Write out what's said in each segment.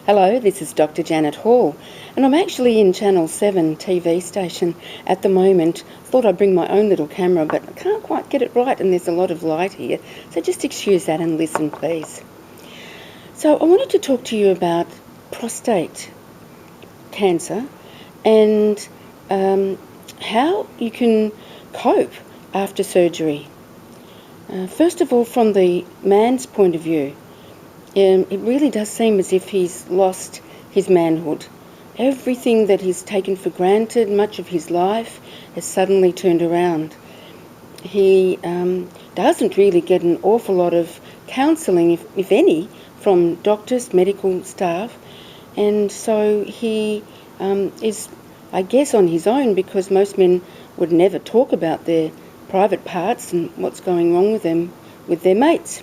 Hello, this is Dr. Janet Hall, and I'm actually in Channel 7 TV station at the moment. Thought I'd bring my own little camera, but I can't quite get it right, and there's a lot of light here, so just excuse that and listen, please. So I wanted to talk to you about prostate cancer and how you can cope after surgery. First of all, from the man's point of view, it really does seem as if he's lost his manhood. Everything that he's taken for granted, much of his life, has suddenly turned around. He doesn't really get an awful lot of counselling, if any, from doctors, medical staff, and so he is, I guess, on his own, because most men would never talk about their private parts and what's going wrong with them with their mates.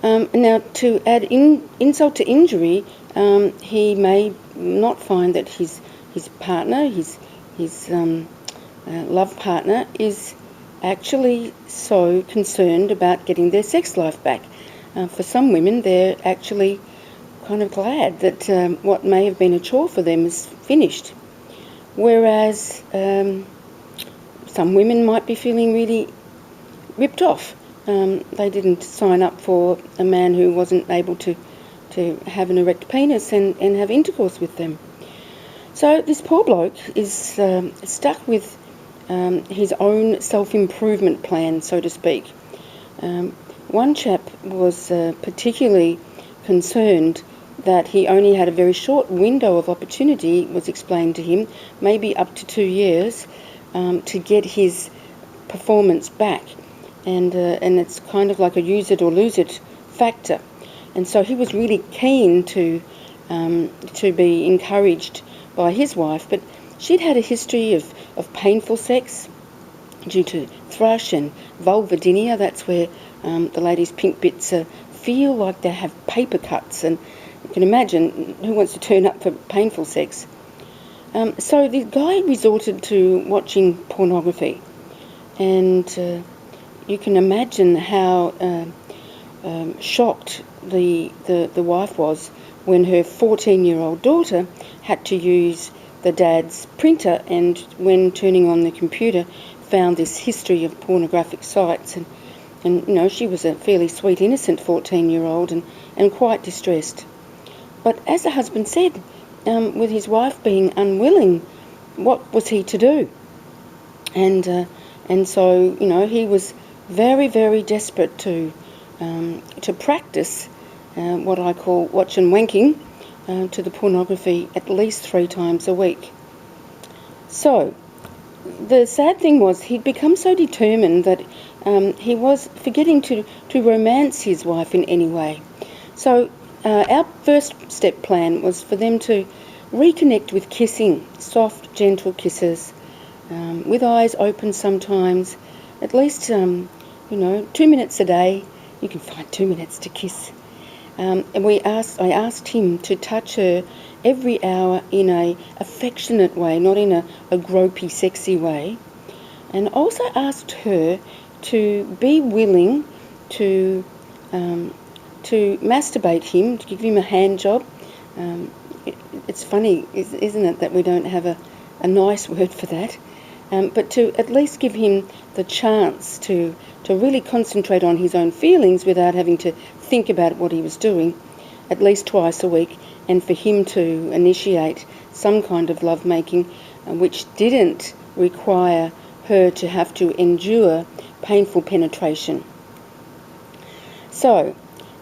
Now, to add insult to injury, he may not find that his partner, his love partner, is actually so concerned about getting their sex life back. For some women, they're actually kind of glad that what may have been a chore for them is finished. Whereas some women might be feeling really ripped off. They didn't sign up for a man who wasn't able to have an erect penis and have intercourse with them. So this poor bloke is stuck with his own self-improvement plan, so to speak. One chap was particularly concerned that he only had a very short window of opportunity, was explained to him, maybe up to 2 years, to get his performance back. And it's kind of like a use it or lose it factor. And so he was really keen to be encouraged by his wife, but she'd had a history of painful sex due to thrush and vulvodynia. That's where the ladies' pink bits feel like they have paper cuts, and you can imagine who wants to turn up for painful sex. So the guy resorted to watching pornography, and you can imagine how shocked the wife was when her 14-year-old daughter had to use the dad's printer, and when turning on the computer found this history of pornographic sites, and you know, she was a fairly sweet, innocent 14-year-old and quite distressed. But as the husband said, with his wife being unwilling, what was he to do? And so, you know, he was very, very desperate to practice what I call watch and wanking to the pornography at least 3 times a week. So the sad thing was he'd become so determined that he was forgetting to romance his wife in any way. So our first step plan was for them to reconnect with kissing, soft, gentle kisses, with eyes open sometimes, at least 2 minutes a day. You can find 2 minutes to kiss. And I asked him to touch her every hour in a affectionate way, not in a gropey, sexy way. And also asked her to be willing to masturbate him, to give him a hand job. It's funny, isn't it, that we don't have a nice word for that. But to at least give him the chance to really concentrate on his own feelings without having to think about what he was doing, at least twice a week, and for him to initiate some kind of lovemaking which didn't require her to have to endure painful penetration. So,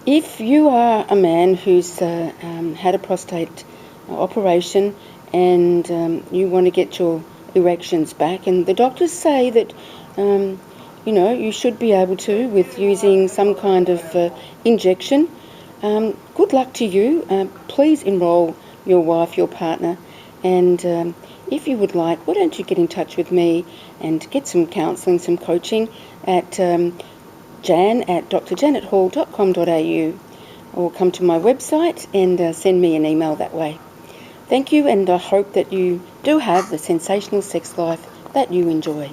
if you are a man who's had a prostate operation and you want to get your erections back, and the doctors say that you should be able to with using some kind of injection, good luck to you. Please enroll your wife, your partner, and if you would like, why don't you get in touch with me and get some counselling, some coaching at jan@drjanethall.com.au, or come to my website and send me an email that way. Thank you, and I hope that you do have the sensational sex life that you enjoy.